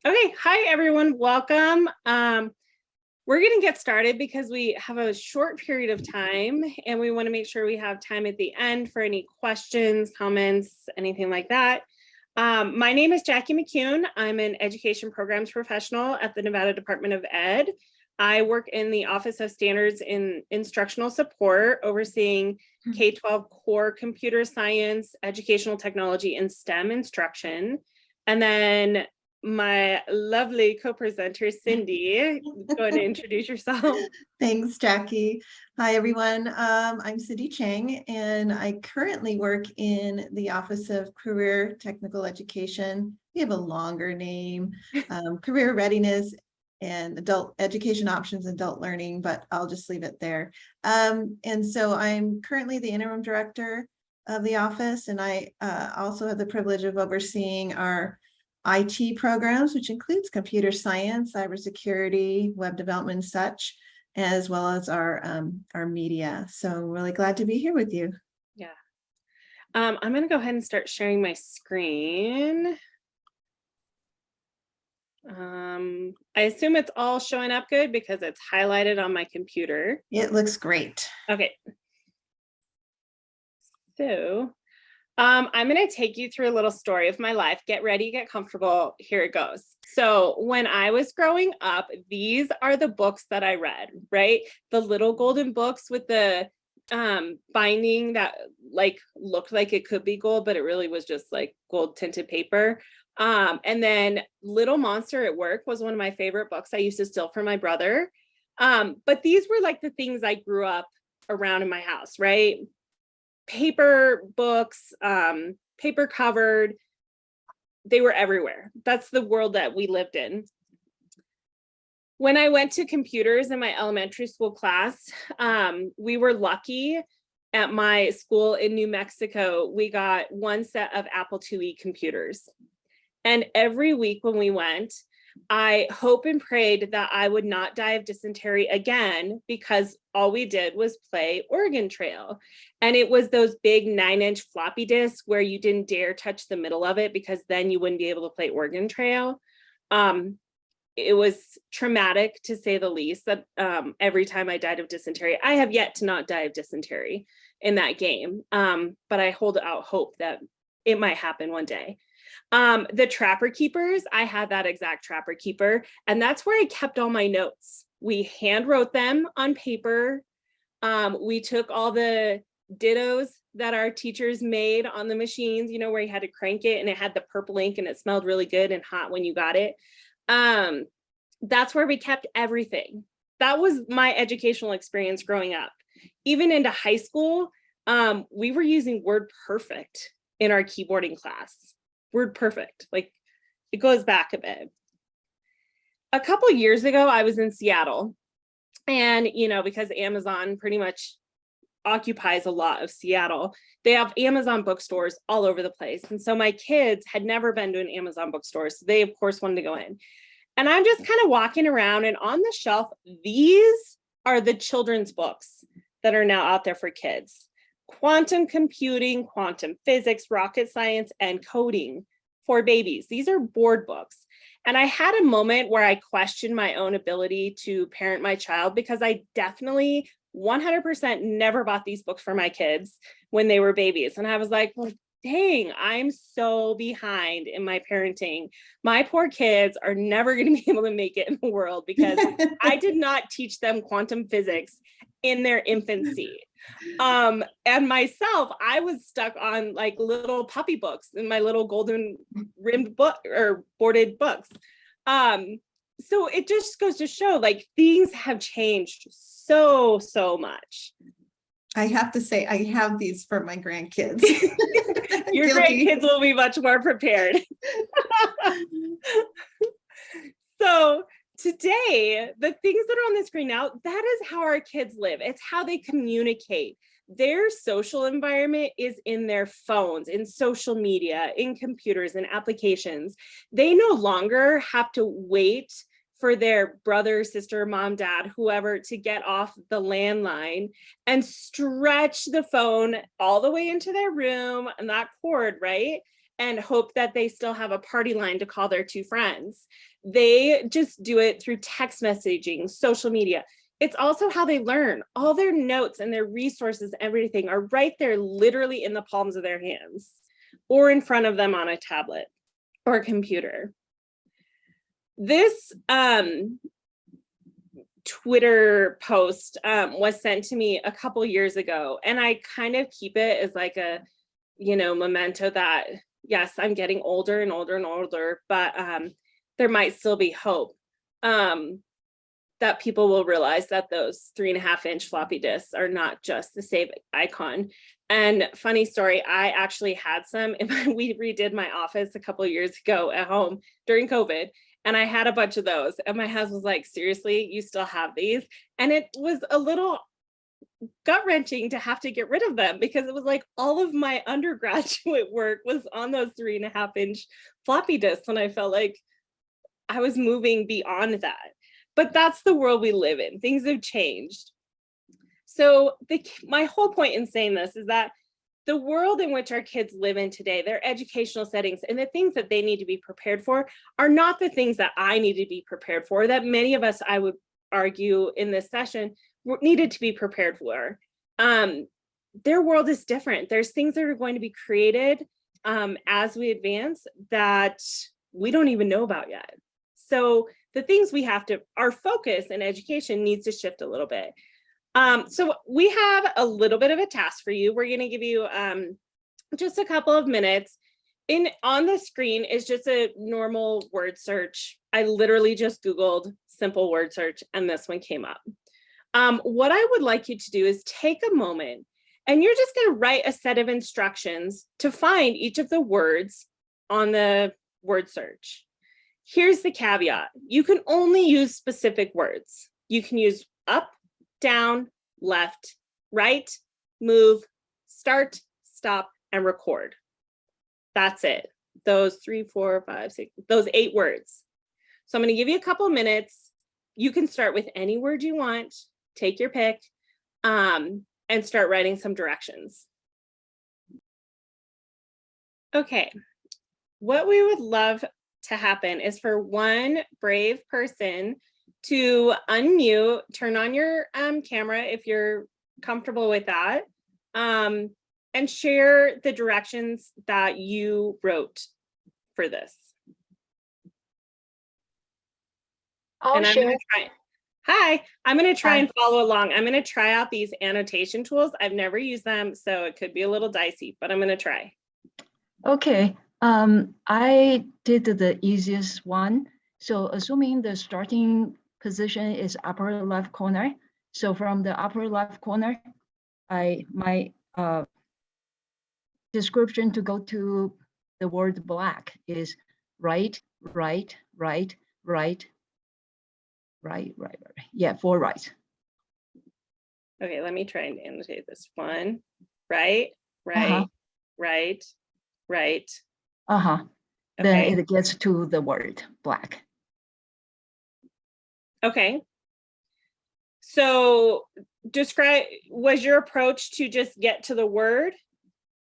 Okay, hi everyone, welcome. We're going to get started because we have a short period of time and we want to make sure we have time at the end for any questions, comments, anything like that. My name is Jackie McCune. I'm an education programs professional at the Nevada Department of Ed. I work in the Office of Standards in Instructional Support, overseeing K-12 core computer science, educational technology, and STEM instruction. And then my lovely co-presenter, Cindy, go ahead and introduce yourself. Thanks, Jackie. Hi, everyone. I'm Cindy Chang, and I currently work in the Office of Career Technical Education. We have a longer name, Career Readiness and Adult Education Options, Adult Learning, but I'll just leave it there. And so I'm currently the interim director of the office, and I also have the privilege of overseeing our IT programs, which includes computer science, cybersecurity, web development, and such, as well as our media. So I'm really glad to be here with you. Yeah. I'm going to go ahead and start sharing my screen. I assume it's all showing up good because it's highlighted on my computer. It looks great. Okay. So I'm going to take you through a little story of my life. Get ready, get comfortable. Here it goes. So when I was growing up, these are the books that I read, right? The little golden books with the binding that like looked like it could be gold, but it really was just like gold tinted paper. And then Little Monster at Work was one of my favorite books I used to steal from my brother. But these were like the things I grew up around in my house, right? Paper books, paper covered, they were everywhere. That's the world that we lived in. When I went to computers in my elementary school class, we were lucky at my school in New Mexico. We got one set of Apple IIe computers. And every week when we went, I hope and prayed that I would not die of dysentery again, because all we did was play Oregon Trail. And it was those big 9-inch floppy disks where you didn't dare touch the middle of it because then you wouldn't be able to play Oregon Trail. It was traumatic, to say the least, that every time I died of dysentery. I have yet to not die of dysentery in that game, but I hold out hope that it might happen one day. The Trapper Keepers, I had that exact Trapper Keeper, and that's where I kept all my notes. We hand wrote them on paper. We took all the dittos that our teachers made on the machines, you know, where you had to crank it and it had the purple ink and it smelled really good and hot when you got it. That's where we kept everything. That was my educational experience growing up. Even into high school, we were using WordPerfect in our keyboarding class. WordPerfect, like it goes back a bit. A couple years ago, I was in Seattle, and you know, because Amazon pretty much occupies a lot of Seattle, they have Amazon bookstores all over the place. And so my kids had never been to an Amazon bookstore, so they of course wanted to go in. And I'm just kind of walking around, and on the shelf, these are the children's books that are now out there for kids. Quantum computing, quantum physics, rocket science, and coding for babies. These are board books. And I had a moment where I questioned my own ability to parent my child, because I definitely 100% never bought these books for my kids when they were babies. And I was like, well, dang, I'm so behind in my parenting. My poor kids are never going to be able to make it in the world because I did not teach them quantum physics in their infancy. And myself, I was stuck on like little puppy books in my little golden rimmed book or boarded books. So it just goes to show like things have changed so much. I have to say, I have these for my grandkids. Your grandkids will be much more prepared. So today, the things that are on the screen now, that is how our kids live. It's how they communicate. Their social environment is in their phones, in social media, in computers and applications. They no longer have to wait for their brother, sister, mom, dad, whoever to get off the landline and stretch the phone all the way into their room and that cord, right? and hope that they still have a party line to call their two friends. They just do it through text messaging, social media. It's also how they learn. All their notes and their resources, everything are right there, literally in the palms of their hands or in front of them on a tablet or a computer. This Twitter post was sent to me a couple years ago, and I kind of keep it as like a, memento that, yes, I'm getting older and older and older, but there might still be hope. That people will realize that those 3.5-inch floppy disks are not just the save icon. And funny story, I actually had some, we redid my office a couple of years ago at home during COVID, and I had a bunch of those. And my husband was like, seriously, you still have these? And it was a little gut-wrenching to have to get rid of them, because it was like all of my undergraduate work was on those 3.5-inch floppy disks, and I felt like I was moving beyond that. But that's the world we live in. Things have changed. So my whole point in saying this is that the world in which our kids live in today, their educational settings and the things that they need to be prepared for are not the things that I need to be prepared for, that many of us, I would argue in this session, needed to be prepared for. Their world is different. There's things that are going to be created as we advance that we don't even know about yet. So the things we have to, our focus in education needs to shift a little bit. So we have a little bit of a task for you. We're going to give you just a couple of minutes. On the screen is just a normal word search. I literally just Googled simple word search, and this one came up. What I would like you to do is take a moment, and you're just going to write a set of instructions to find each of the words on the word search. Here's the caveat. You can only use specific words. You can use up, down, left, right, move, start, stop, and record. That's it. Those 3, 4, 5, 6, those 8 words. So I'm going to give you a couple of minutes. You can start with any word you want, take your pick, and start writing some directions. Okay. What we would love to happen is for one brave person to unmute, turn on your camera if you're comfortable with that, and share the directions that you wrote for this. I'll share. I'm going to try and follow along. I'm going to try out these annotation tools. I've never used them, so it could be a little dicey, but I'm going to try. Okay. I did the easiest one. So assuming the starting position is upper left corner. So from the upper left corner, my description to go to the word black is right, right, right, right, right, right, right. Yeah, 4 right. Okay, let me try and annotate this one. Right, right, right, right. Okay. Then it gets to the word black. Okay. So was your approach to just get to the word?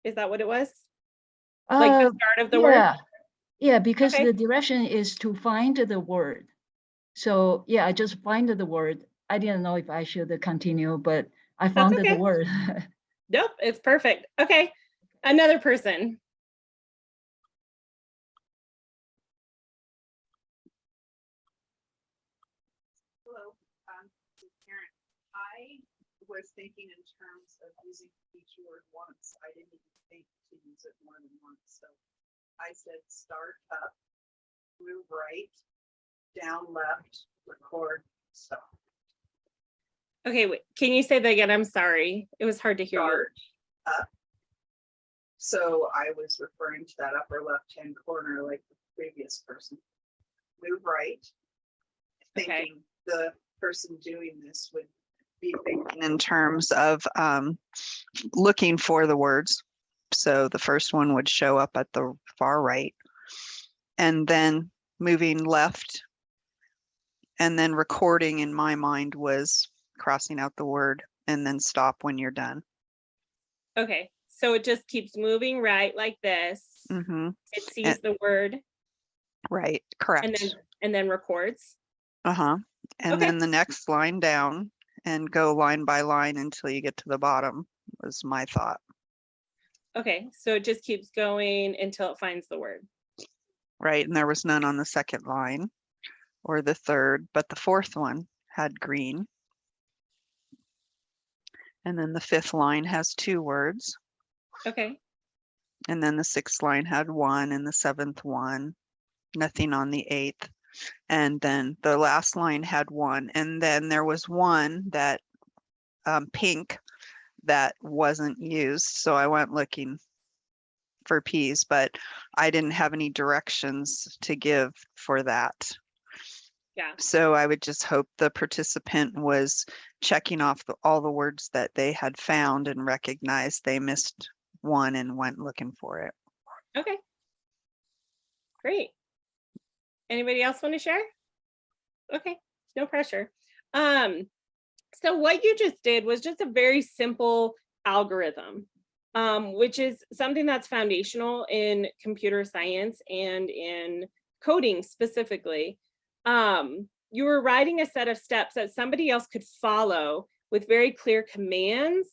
Is that what it was? Like the start of the word? Yeah, because the direction is to find the word. So yeah, I just find the word. I didn't know if I should continue, but I found the word. Nope, it's perfect. Okay, another person. Hello, Karen. I was thinking in terms of using each word once. I didn't even think to use it more than once. So I said start up, move right, down left, record, stop. Okay, wait, can you say that again? I'm sorry. It was hard to hear. Start up. So I was referring to that upper left-hand corner like the previous person. Move right. Thinking the person doing this would be thinking in terms of looking for the words. So the first one would show up at the far right, and then moving left, and then recording in my mind was crossing out the word and then stop when you're done. Okay, so it just keeps moving right like this. Mm-hmm. It sees the word Right, and correct. then records. Uh-huh. And Okay. then the next line down and go line by line until you get to the bottom was my thought. Okay, so it just keeps going until it finds the word. Right, and there was none on the second line or the third, but the fourth one had green. And then the fifth line has 2 words. Okay. And then the sixth line had 1 and the seventh 1, nothing on the eighth. And then the last line had 1. And then there was one that pink that wasn't used. So I went looking for P's, but I didn't have any directions to give for that. Yeah. So I would just hope the participant was checking off all the words that they had found and recognized they missed one and went looking for it. Okay. Great. Anybody else want to share? Okay, no pressure. So what you just did was just a very simple algorithm, which is something that's foundational in computer science and in coding specifically. You were writing a set of steps that somebody else could follow with very clear commands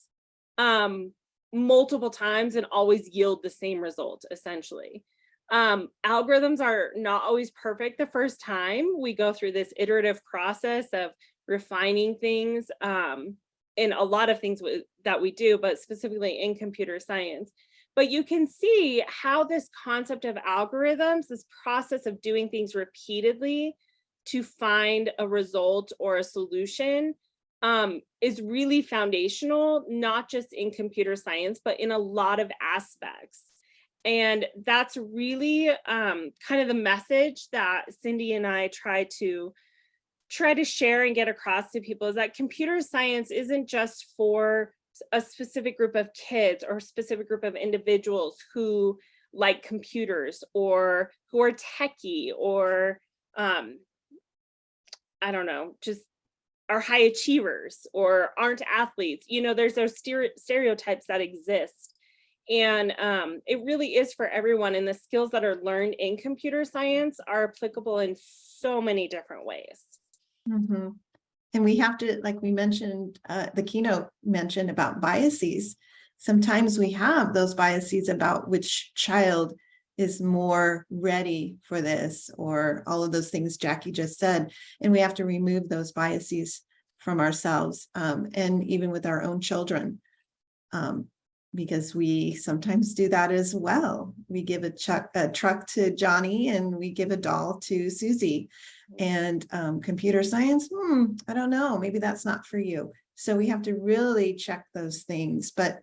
multiple times and always yield the same result, essentially. Algorithms are not always perfect the first time. We go through this iterative process of refining things in a lot of things that we do, but specifically in computer science. But you can see how this concept of algorithms, this process of doing things repeatedly to find a result or a solution, is really foundational, not just in computer science, but in a lot of aspects. And that's really kind of the message that Cindy and I try to share and get across to people, is that computer science isn't just for a specific group of kids or a specific group of individuals who like computers or who are techie or I don't know, just are high achievers or aren't athletes. You know, there's those stereotypes that exist. And it really is for everyone. And the skills that are learned in computer science are applicable in so many different ways. Mhm. And we have to, like we mentioned, the keynote mentioned about biases. Sometimes we have those biases about which child is more ready for this, or all of those things Jackie just said. And we have to remove those biases from ourselves, and even with our own children, because we sometimes do that as well. We give a truck to Johnny and we give a doll to Susie. And computer science, I don't know, maybe that's not for you. So we have to really check those things. But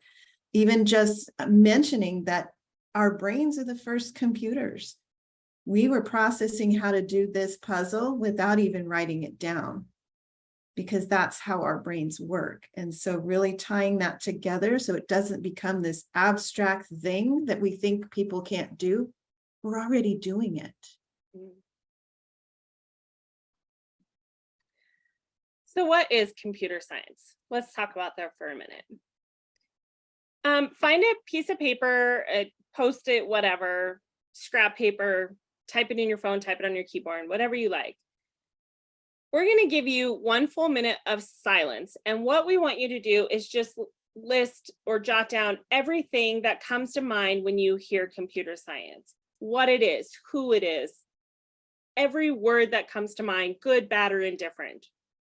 even just mentioning that our brains are the first computers. We were processing how to do this puzzle without even writing it down, because that's how our brains work. And so really tying that together so it doesn't become this abstract thing that we think people can't do. We're already doing it. So what is computer science? Let's talk about that for a minute. Find a piece of paper, a Post-it, whatever, scrap paper, type it in your phone, type it on your keyboard, whatever you like. We're going to give you 1 full minute of silence. And what we want you to do is just list or jot down everything that comes to mind when you hear computer science, what it is, who it is, every word that comes to mind, good, bad, or indifferent.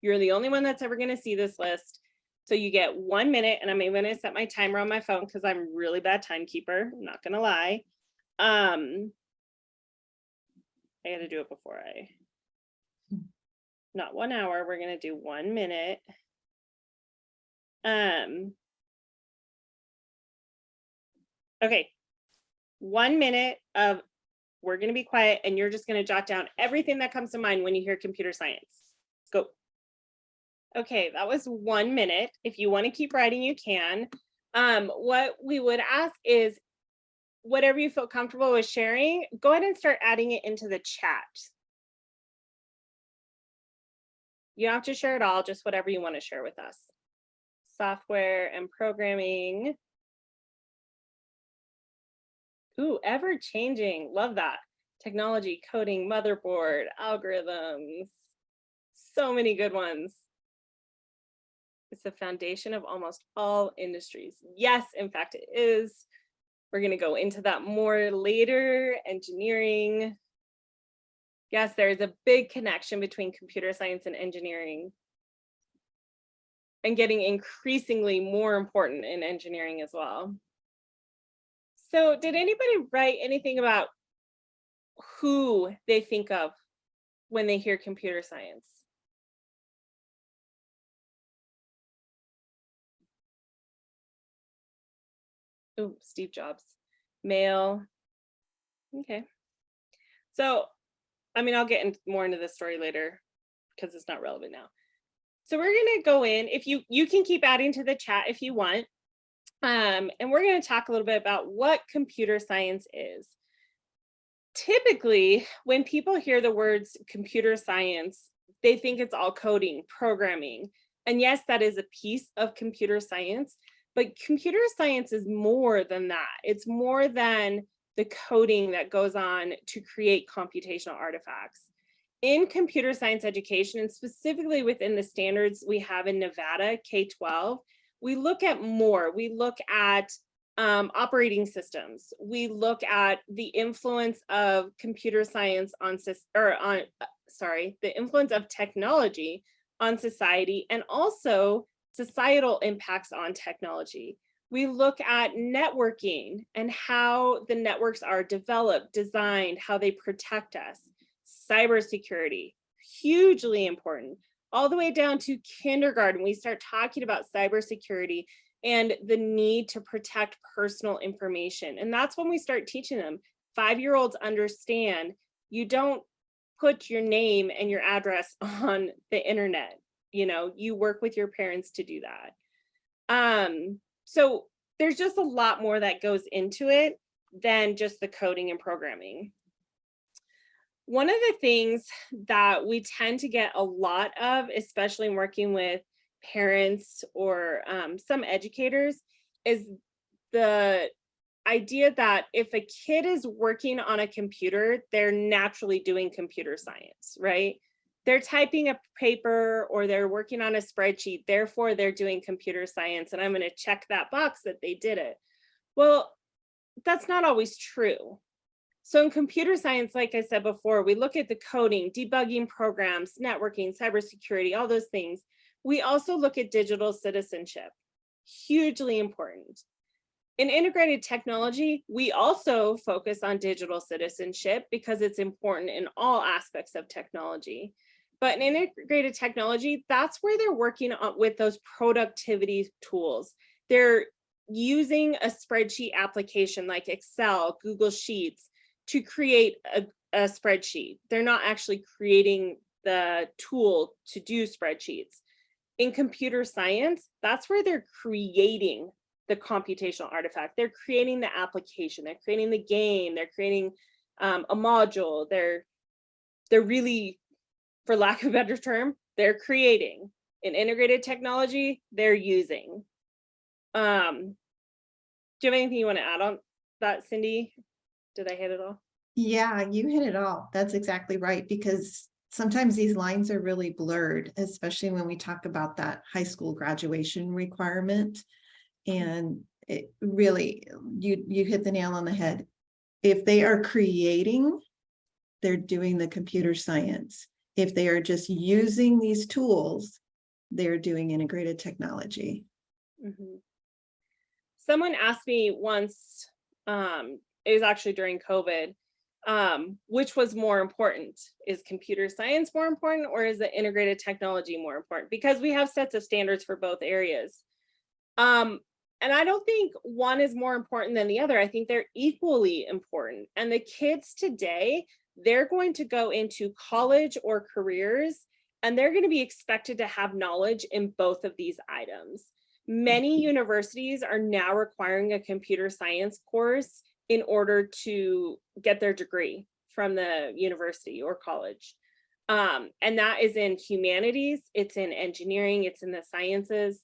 You're the only one that's ever going to see this list. So you get 1 minute, and I'm even going to set my timer on my phone because I'm really bad timekeeper. I'm not going to lie. I got to do it before not 1 hour. We're going to do 1 minute. Okay. 1 minute of, we're going to be quiet, and you're just going to jot down everything that comes to mind when you hear computer science. Go. Okay, that was 1 minute. If you want to keep writing, you can. What we would ask is, whatever you feel comfortable with sharing, go ahead and start adding it into the chat. You don't have to share it all, just whatever you want to share with us. Software and programming. Ooh, ever changing. Love that. Technology, coding, motherboard, algorithms. So many good ones. It's the foundation of almost all industries. Yes, in fact, it is. We're going to go into that more later. Engineering. Yes, there is a big connection between computer science and engineering, and getting increasingly more important in engineering as well. So did anybody write anything about who they think of when they hear computer science? Oh, Steve Jobs, male. Okay. So, I mean, I'll get more into this story later because it's not relevant now. So we're going to go in. If you can keep adding to the chat if you want. And we're going to talk a little bit about what computer science is. Typically, when people hear the words computer science, they think it's all coding, programming. And yes, that is a piece of computer science, but computer science is more than that. It's more than the coding that goes on to create computational artifacts. In computer science education, and specifically within the standards we have in Nevada, K-12, we look at more. We look at operating systems. We look at the influence of computer science on, the influence of technology on society, and also societal impacts on technology. We look at networking and how the networks are developed, designed, how they protect us. Cybersecurity, hugely important. All the way down to kindergarten, we start talking about cybersecurity and the need to protect personal information. And that's when we start teaching them. 5-year-olds understand you don't put your name and your address on the internet. You know, you work with your parents to do that. So there's just a lot more that goes into it than just the coding and programming. One of the things that we tend to get a lot of, especially in working with parents or some educators, is the idea that if a kid is working on a computer, they're naturally doing computer science, right? They're typing a paper or they're working on a spreadsheet, therefore they're doing computer science, and I'm going to check that box that they did it. Well, that's not always true. So in computer science, like I said before, we look at the coding, debugging programs, networking, cybersecurity, all those things. We also look at digital citizenship, hugely important. In integrated technology, we also focus on digital citizenship because it's important in all aspects of technology. But in integrated technology, that's where they're working on with those productivity tools. They're using a spreadsheet application like Excel, Google Sheets to create a spreadsheet. They're not actually creating the tool to do spreadsheets. In computer science, that's where they're creating the computational artifact. They're creating the application, they're creating the game, they're creating a module. They're really, for lack of a better term, they're creating. In integrated technology, they're using. Do you have anything you want to add on that, Cindy? Did I hit it all? Yeah, you hit it all. That's exactly right, because sometimes these lines are really blurred, especially when we talk about that high school graduation requirement. And it really, you hit the nail on the head. If they are creating, they're doing the computer science. If they are just using these tools, they're doing integrated technology. Mm-hmm. Someone asked me once, it was actually during COVID, which was more important? Is computer science more important, or is the integrated technology more important? Because we have sets of standards for both areas. And I don't think one is more important than the other. I think they're equally important. And the kids today, they're going to go into college or careers, and they're going to be expected to have knowledge in both of these items. Many universities are now requiring a computer science course in order to get their degree from the university or college. And that is in humanities, it's in engineering, it's in the sciences,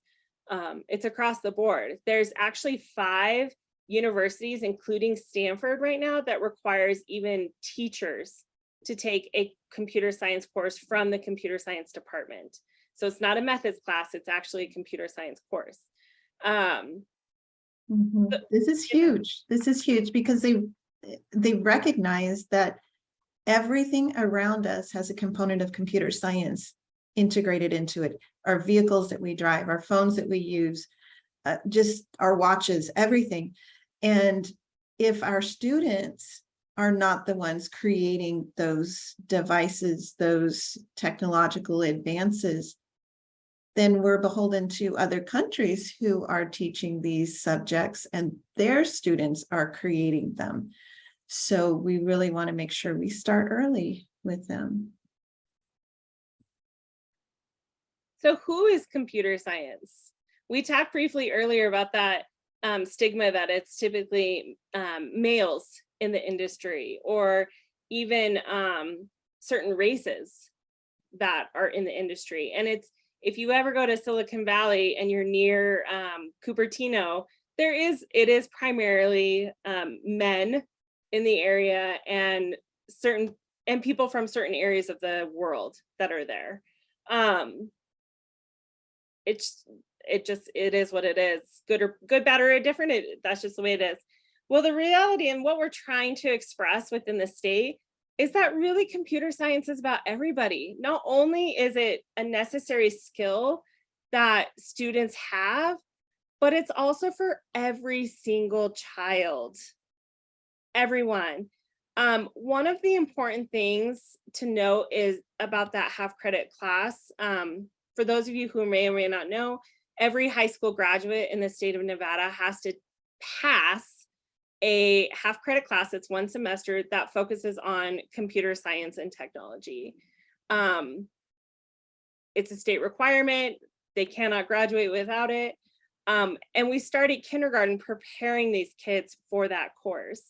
it's across the board. There's actually 5 universities, including Stanford right now, that requires even teachers to take a computer science course from the computer science department. So it's not a methods class, it's actually a computer science course. This is huge. This is huge because they recognize that everything around us has a component of computer science integrated into it. Our vehicles that we drive, our phones that we use, just our watches, everything. And if our students are not the ones creating those devices, those technological advances, then we're beholden to other countries who are teaching these subjects and their students are creating them. So we really want to make sure we start early with them. So who is computer science? We talked briefly earlier about that stigma that it's typically males in the industry, or even certain races that are in the industry. And it's, if you ever go to Silicon Valley and you're near Cupertino, it is primarily men in the area and people from certain areas of the world that are there. It is what it is. Good, bad, or indifferent. That's just the way it is. Well, the reality and what we're trying to express within the state is that really computer science is about everybody. Not only is it a necessary skill that students have, but it's also for every single child, everyone. One of the important things to note is about that half credit class. For those of you who may or may not know, every high school graduate in the state of Nevada has to pass a half credit class. It's one semester that focuses on computer science and technology. It's a state requirement. They cannot graduate without it. And we started kindergarten preparing these kids for that course.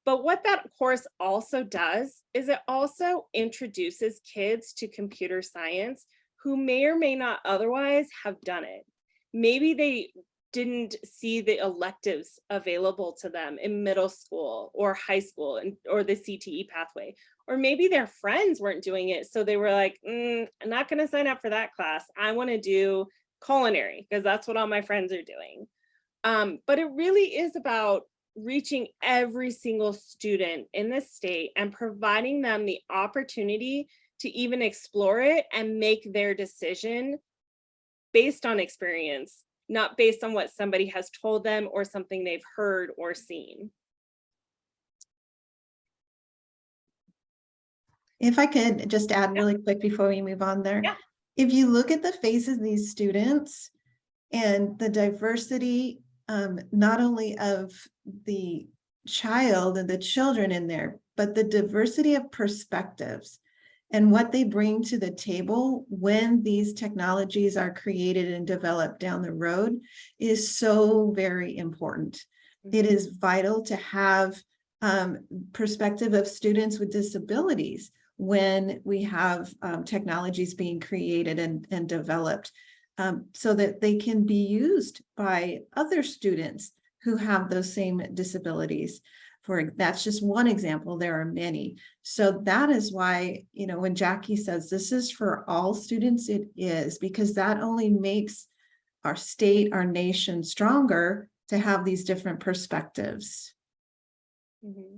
But what that course also does is it also introduces kids to computer science who may or may not otherwise have done it. Maybe they didn't see the electives available to them in middle school or high school or the CTE pathway, or maybe their friends weren't doing it. So they were like, I'm not going to sign up for that class. I want to do culinary because that's what all my friends are doing. But it really is about reaching every single student in the state and providing them the opportunity to even explore it and make their decision based on experience, not based on what somebody has told them or something they've heard or seen. If I could just add really quick before we move on there. Yeah. If you look at the faces of these students and the diversity, not only of the child and the children in there, but the diversity of perspectives and what they bring to the table when these technologies are created and developed down the road is so very important. It is vital to have perspective of students with disabilities when we have technologies being created and developed, so that they can be used by other students who have those same disabilities. That's just one example, there are many. So that is why, when Jackie says this is for all students, it is, because that only makes our state, our nation stronger to have these different perspectives. Mm-hmm.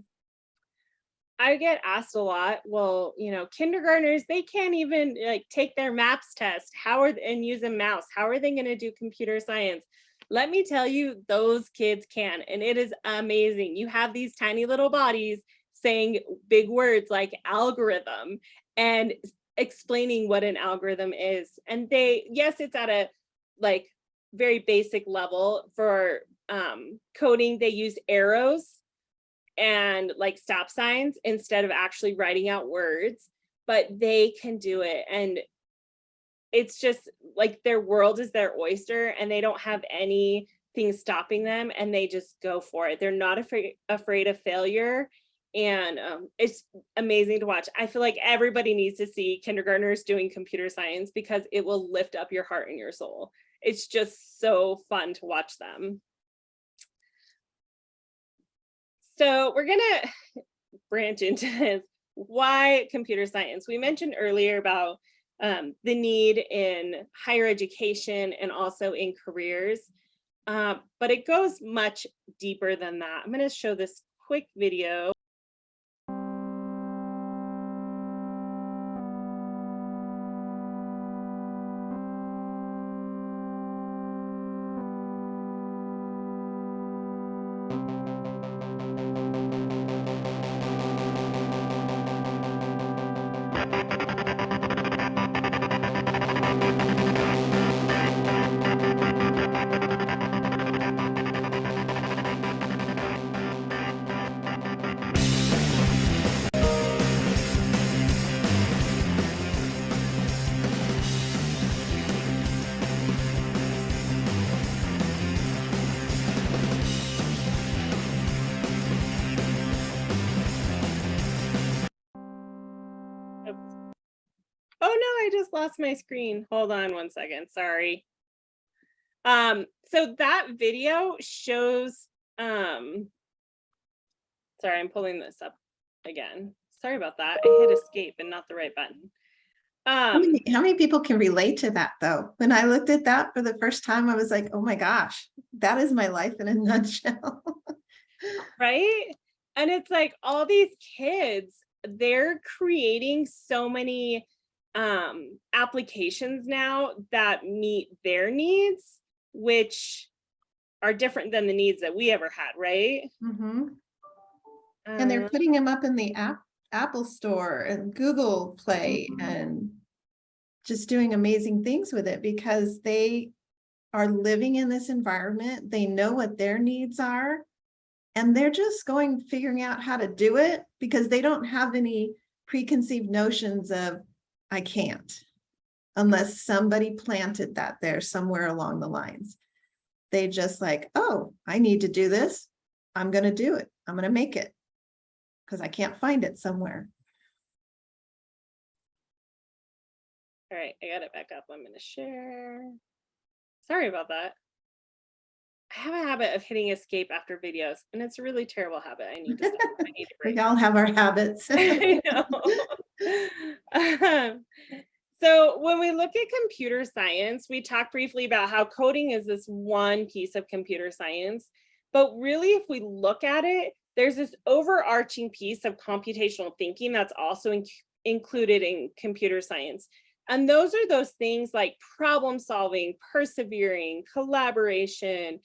I get asked a lot, well, kindergartners, they can't even take their MAPS test. And use a mouse. How are they going to do computer science? Let me tell you, those kids can, and it is amazing. You have these tiny little bodies saying big words like algorithm and explaining what an algorithm is. And yes, it's at a very basic level. For coding, they use arrows and stop signs instead of actually writing out words, but they can do it. And it's just their world is their oyster and they don't have anything stopping them and they just go for it. They're not afraid of failure. And it's amazing to watch. I feel like everybody needs to see kindergartners doing computer science because it will lift up your heart and your soul. It's just so fun to watch them. So we're gonna branch into this. Why computer science? We mentioned earlier about the need in higher education and also in careers, but it goes much deeper than that. I'm going to show this quick video. Oh no, I just lost my screen. Hold on one second, sorry. So that video shows, sorry, I'm pulling this up again. Sorry about that. I hit escape and not the right button. How many people can relate to that though? When I looked at that for the first time, I was like, oh my gosh, that is my life in a nutshell. Right? And it's like all these kids, they're creating so many applications now that meet their needs, which are different than the needs that we ever had, right? Mhm. And they're putting them up in the Apple Store and Google Play and just doing amazing things with it because they are living in this environment. They know what their needs are, and they're just figuring out how to do it because they don't have any preconceived notions of, I can't, unless somebody planted that there somewhere along the lines. They just like, oh, I need to do this. I'm going to do it. I'm going to make it because I can't find it somewhere. All right, I got it back up. I'm going to share. Sorry about that. I have a habit of hitting escape after videos, and it's a really terrible habit. I need to stop. I need to break. We all have our habits. I know. So when we look at computer science, we talked briefly about how coding is this one piece of computer science, but really if we look at it, there's this overarching piece of computational thinking that's also included in computer science. And those are those things like problem solving, persevering, collaboration,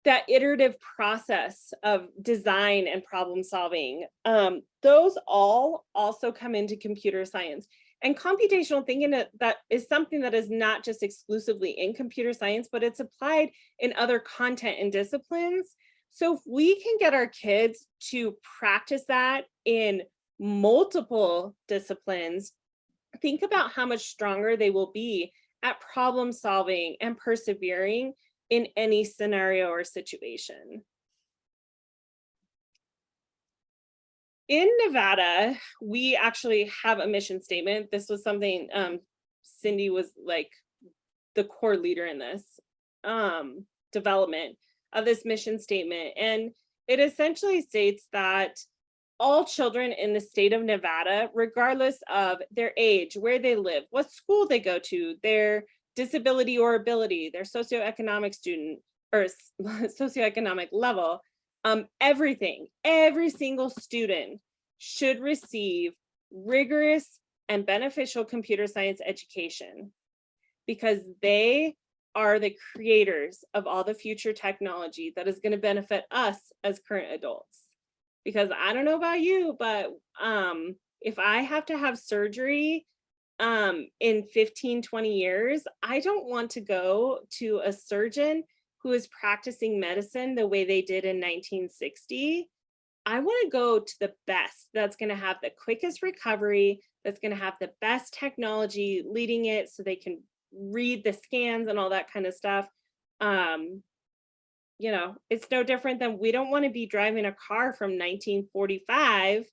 that iterative process of design and problem solving. Those all also come into computer science. And computational thinking, that is something that is not just exclusively in computer science, but it's applied in other content and disciplines. So if we can get our kids to practice that in multiple disciplines, think about how much stronger they will be at problem solving and persevering in any scenario or situation. In Nevada, we actually have a mission statement. This was something Cindy was like the core leader in this development of this mission statement. And it essentially states that all children in the state of Nevada, regardless of their age, where they live, what school they go to, their disability or ability, their socioeconomic student or socioeconomic level, everything, every single student should receive rigorous and beneficial computer science education because they are the creators of all the future technology that is going to benefit us as current adults. Because I don't know about you, but if I have to have surgery in 15, 20 years, I don't want to go to a surgeon who is practicing medicine the way they did in 1960. I want to go to the best that's going to have the quickest recovery, that's going to have the best technology leading it so they can read the scans and all that kind of stuff. You know, it's no different than we don't want to be driving a car from 1945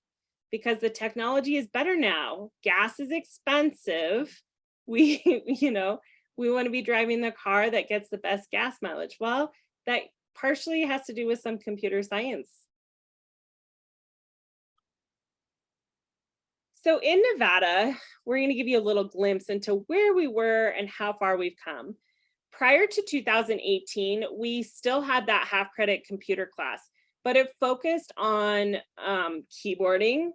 because the technology is better now. Gas is expensive. We, you know, we want to be driving the car that gets the best gas mileage. Well, that partially has to do with some computer science. So in Nevada, we're going to give you a little glimpse into where we were and how far we've come. Prior to 2018, we still had that half credit computer class, but it focused on keyboarding,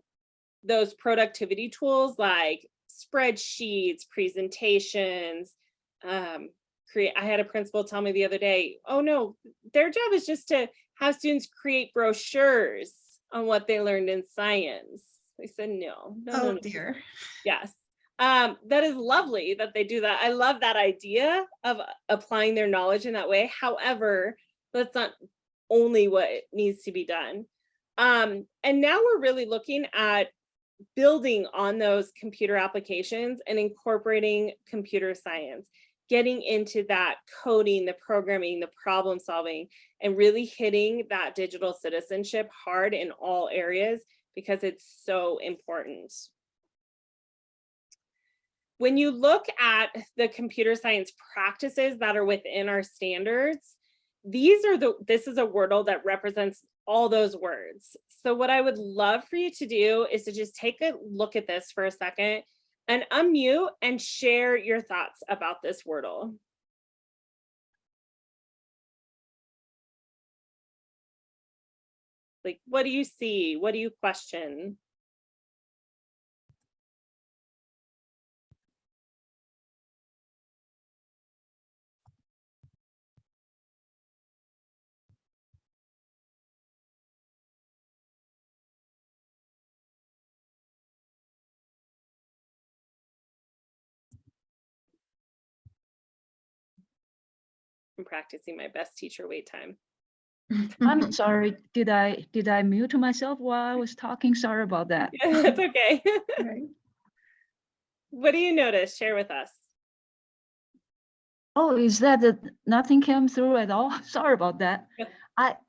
those productivity tools like spreadsheets, presentations. I had a principal tell me the other day, oh no, their job is just to have students create brochures on what they learned in science. I said, no. Oh dear. Yes. That is lovely that they do that. I love that idea of applying their knowledge in that way. However, that's not only what needs to be done. And now we're really looking at building on those computer applications and incorporating computer science, getting into that coding, the programming, the problem solving, and really hitting that digital citizenship hard in all areas because it's so important. When you look at the computer science practices that are within our standards, this is a Wordle that represents all those words. So what I would love for you to do is to just take a look at this for a second and unmute and share your thoughts about this Wordle. Like, what do you see? What do you question? I'm practicing my best teacher wait time. I'm sorry, did I mute myself while I was talking? Sorry about that. That's okay. Right. What do you notice? Share with us. Oh, is that nothing came through at all? Sorry about that. Yeah.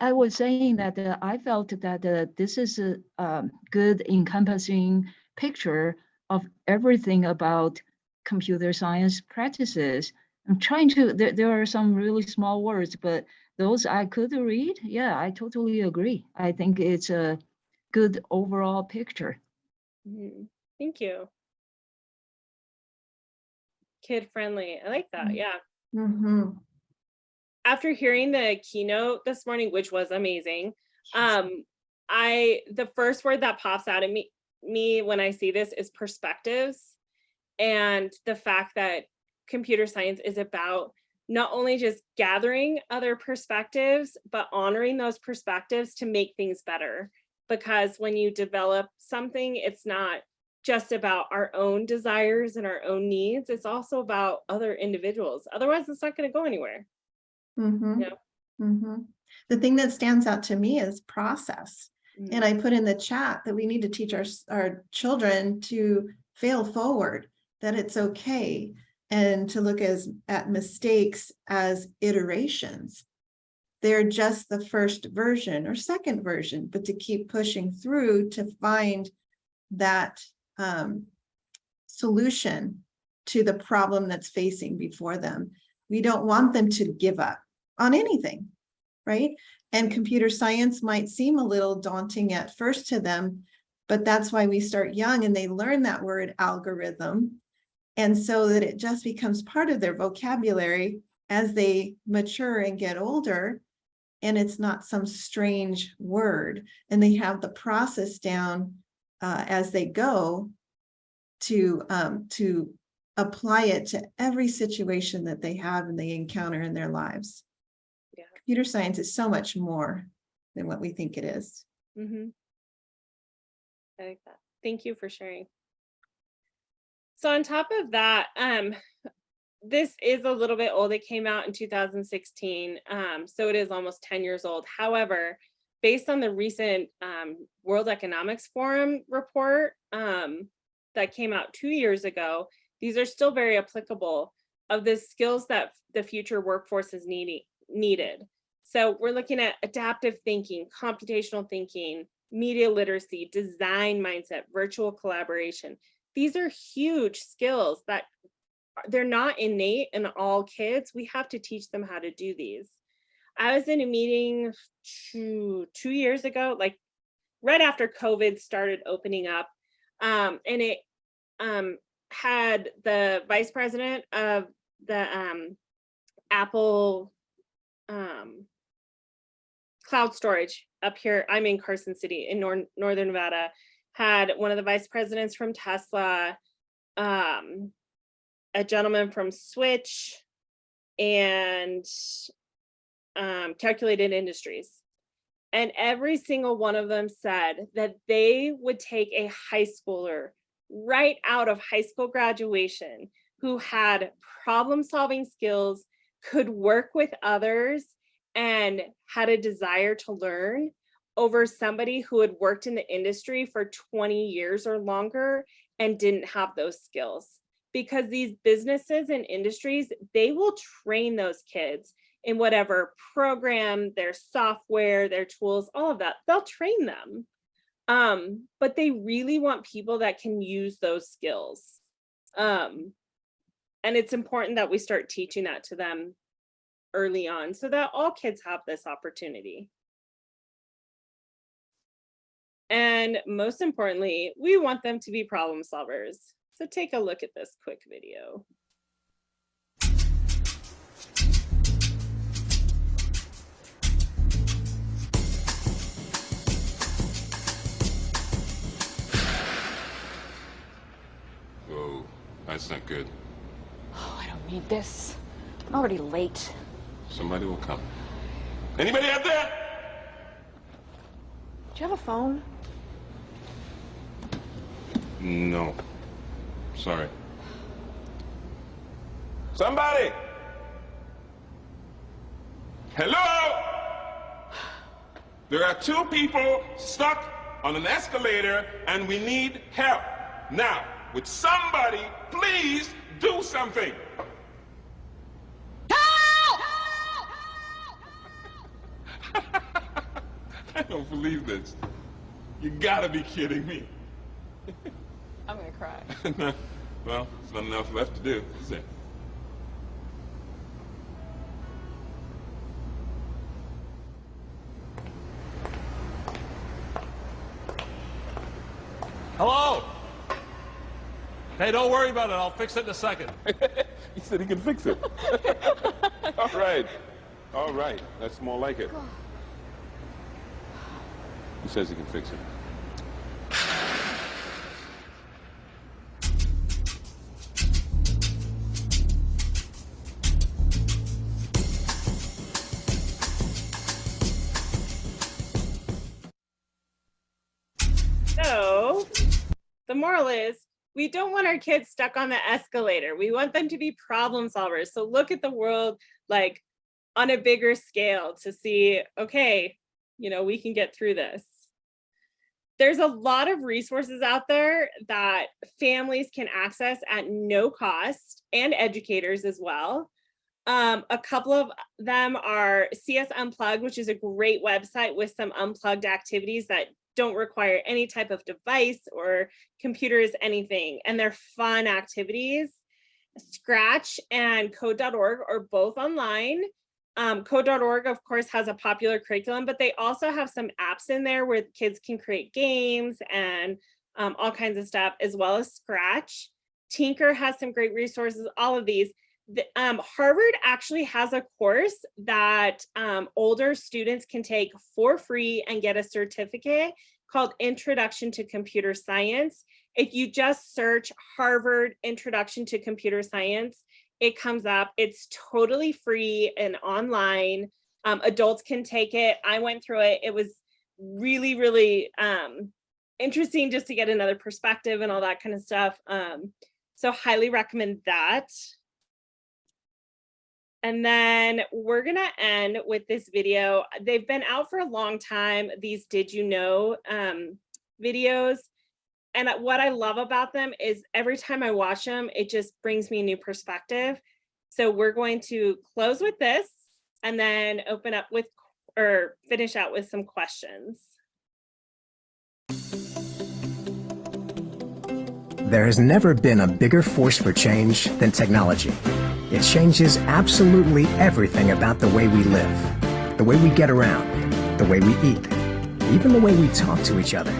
I was saying that I felt that this is a good encompassing picture of everything about computer science practices. I'm trying to, there are some really small words, but those I could read. Yeah, I totally agree. I think it's a good overall picture. Mhm. Thank you. Kid friendly. I like that. Yeah. Mhm. After hearing the keynote this morning, which was amazing, the first word that pops out at me when I see this is perspectives, and the fact that computer science is about not only just gathering other perspectives, but honoring those perspectives to make things better. Because when you develop something, it's not just about our own desires and our own needs, it's also about other individuals. Otherwise, it's not going to go anywhere. Mhm. Yeah. Mhm. The thing that stands out to me is process. And I put in the chat that we need to teach our children to fail forward, that it's okay, and to look at mistakes as iterations. They're just the first version or second version, but to keep pushing through to find that solution to the problem that's facing before them. We don't want them to give up on anything, right? And computer science might seem a little daunting at first to them, but that's why we start young and they learn that word algorithm. And so that it just becomes part of their vocabulary as they mature and get older. And it's not some strange word. And they have the process down as they go to apply it to every situation that they have and they encounter in their lives. Yeah. Computer science is so much more than what we think it is. Mm-hmm. I like that. Thank you for sharing. So on top of that, this is a little bit old. It came out in 2016, so it is almost 10 years old. However, based on the recent World Economics Forum report that came out 2 years ago, these are still very applicable of the skills that the future workforce is needed. So we're looking at adaptive thinking, computational thinking, media literacy, design mindset, virtual collaboration. These are huge skills that they're not innate in all kids. We have to teach them how to do these. I was in a meeting 2 years ago, like right after COVID started opening up. And it had the vice president of the Apple cloud storage up here. I'm in Carson City in Northern Nevada. Had one of the vice presidents from Tesla, a gentleman from Switch, and Calculated Industries. And every single one of them said that they would take a high schooler right out of high school graduation who had problem-solving skills, could work with others, and had a desire to learn over somebody who had worked in the industry for 20 years or longer and didn't have those skills. Because these businesses and industries, they will train those kids in whatever program, their software, their tools, all of that, they'll train them. But they really want people that can use those skills. And it's important that we start teaching that to them early on so that all kids have this opportunity. And most importantly, we want them to be problem solvers. So take a look at this quick video. Whoa, that's not good. Oh, I don't need this. I'm already late. Somebody will come. Anybody out there? Do you have a phone? No. Sorry. Somebody! Hello? There are two people stuck on an escalator and we need help. Now, would somebody please do something? I don't believe this. You gotta be kidding me. I'm gonna cry. Well, there's not enough left to do, is there? Hello? Hey, don't worry about it. I'll fix it in a second. He said he can fix it. All right. All right. That's more like it. He says he can fix it. So the moral is we don't want our kids stuck on the escalator. We want them to be problem solvers. So look at the world like on a bigger scale to see, okay, you know, we can get through this. There's a lot of resources out there that families can access at no cost, and educators as well. A couple of them are CS Unplugged, which is a great website with some unplugged activities that don't require any type of device or computers, anything, and they're fun activities. Scratch and Code.org are both online. Code.org, of course, has a popular curriculum, but they also have some apps in there where kids can create games and all kinds of stuff, as well as Scratch. Tinker has some great resources, all of these. Harvard actually has a course that older students can take for free and get a certificate called Introduction to Computer Science. If you just search Harvard Introduction to Computer Science, it comes up. It's totally free and online. Adults can take it. I went through it. It was really, really interesting just to get another perspective and all that kind of stuff. So highly recommend that. And then we're gonna end with this video. They've been out for a long time, these Did You Know videos. And what I love about them is every time I watch them, it just brings me a new perspective. So we're going to close with this and then open up with, or finish out with some questions. There has never been a bigger force for change than technology. It changes absolutely everything about the way we live, The way we get around, the way we eat, even the way we talk to each other.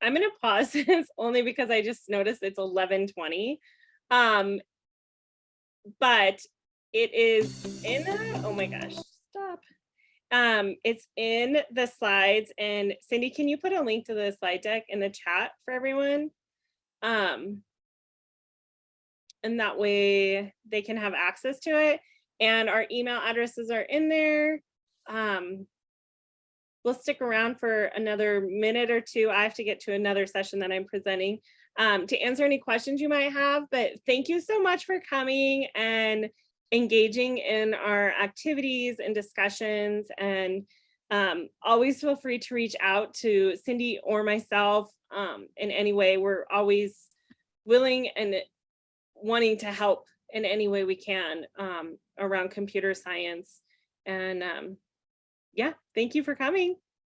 I'm gonna pause this only because I just noticed it's 11:20. But it is in oh my gosh, stop. It's in the slides, and Cindy, can you put a link to the slide deck in the chat for everyone? And that way they can have access to it, and our email addresses are in there. We'll stick around for another minute or two. I have to get to another session that I'm presenting to answer any questions you might have, but thank you so much for coming and engaging in our activities and discussions, and always feel free to reach out to Cindy or myself in any way. We're always willing and wanting to help in any way we can around computer science. And yeah, thank you for coming.